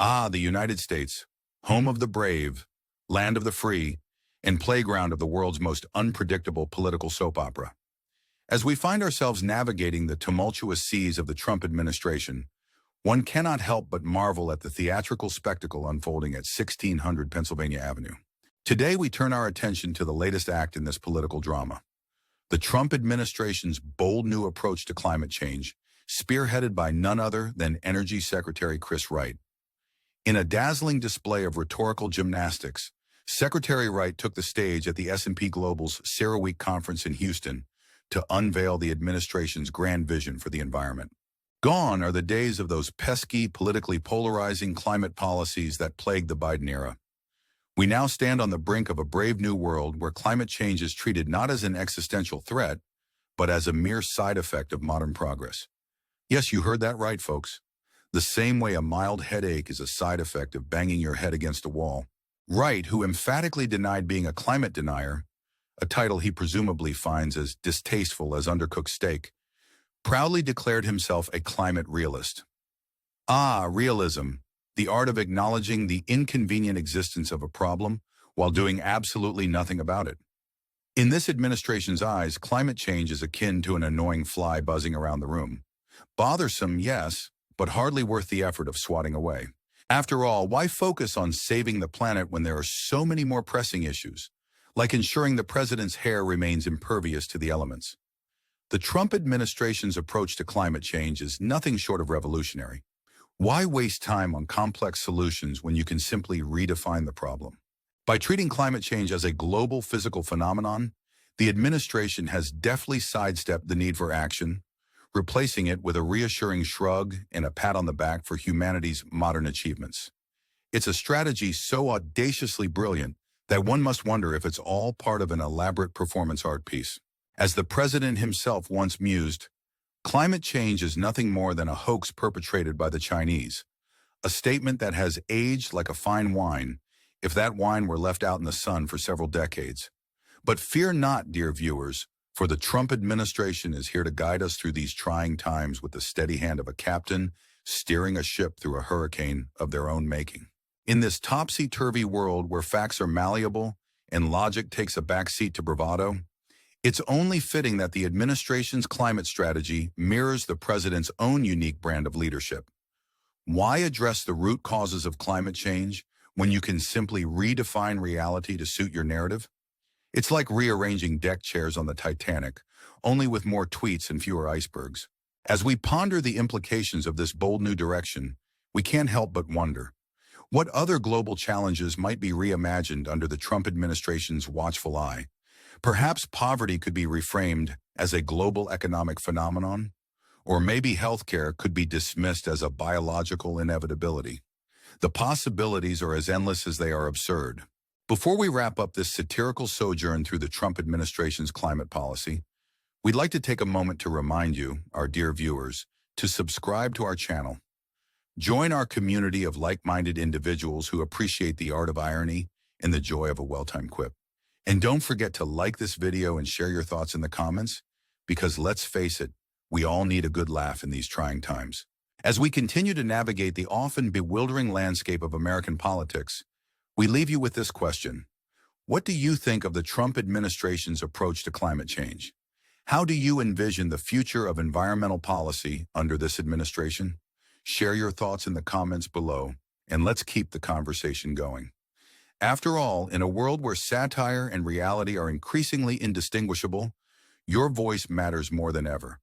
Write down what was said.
Ah, the United States, home of the brave, land of the free, and playground of the world's most unpredictable political soap opera. As we find ourselves navigating the tumultuous seas of the Trump administration, one cannot help but marvel at the theatrical spectacle unfolding at 1600 Pennsylvania Avenue. Today, we turn our attention to the latest act in this political drama, the Trump administration's bold new approach to climate change, spearheaded by none other than Energy Secretary Chris Wright. In a dazzling display of rhetorical gymnastics, Secretary Wright took the stage at the S&P Global's CERAWeek conference in Houston to unveil the administration's grand vision for the environment. Gone are the days of those pesky, politically polarizing climate policies that plagued the Biden era. We now stand on the brink of a brave new world where climate change is treated not as an existential threat, but as a mere side effect of modern progress. Yes, you heard that right, folks. The same way a mild headache is a side effect of banging your head against a wall. Wright, who emphatically denied being a climate denier, a title he presumably finds as distasteful as undercooked steak, proudly declared himself a climate realist. Ah, realism, the art of acknowledging the inconvenient existence of a problem while doing absolutely nothing about it. In this administration's eyes, climate change is akin to an annoying fly buzzing around the room. Bothersome, yes, but hardly worth the effort of swatting away. After all, why focus on saving the planet when there are so many more pressing issues, like ensuring the president's hair remains impervious to the elements? The Trump administration's approach to climate change is nothing short of revolutionary. Why waste time on complex solutions when you can simply redefine the problem? By treating climate change as a global physical phenomenon, the administration has deftly sidestepped the need for action, replacing it with a reassuring shrug and a pat on the back for humanity's modern achievements. It's a strategy so audaciously brilliant that one must wonder if it's all part of an elaborate performance art piece. As the president himself once mused, climate change is nothing more than a hoax perpetrated by the Chinese, a statement that has aged like a fine wine if that wine were left out in the sun for several decades. But fear not, dear viewers, for the Trump administration is here to guide us through these trying times with the steady hand of a captain steering a ship through a hurricane of their own making. In this topsy-turvy world where facts are malleable and logic takes a backseat to bravado, it's only fitting that the administration's climate strategy mirrors the president's own unique brand of leadership. Why address the root causes of climate change when you can simply redefine reality to suit your narrative? It's like rearranging deck chairs on the Titanic, only with more tweets and fewer icebergs. As we ponder the implications of this bold new direction, we can't help but wonder, what other global challenges might be reimagined under the Trump administration's watchful eye? Perhaps poverty could be reframed as a global economic phenomenon, or maybe healthcare could be dismissed as a biological inevitability. The possibilities are as endless as they are absurd. Before we wrap up this satirical sojourn through the Trump administration's climate policy, we'd like to take a moment to remind you, our dear viewers, to subscribe to our channel. Join our community of like-minded individuals who appreciate the art of irony and the joy of a well-timed quip. And don't forget to like this video and share your thoughts in the comments, because let's face it, we all need a good laugh in these trying times. As we continue to navigate the often bewildering landscape of American politics, we leave you with this question. What do you think of the Trump administration's approach to climate change? How do you envision the future of environmental policy under this administration? Share your thoughts in the comments below, and let's keep the conversation going. After all, in a world where satire and reality are increasingly indistinguishable, your voice matters more than ever.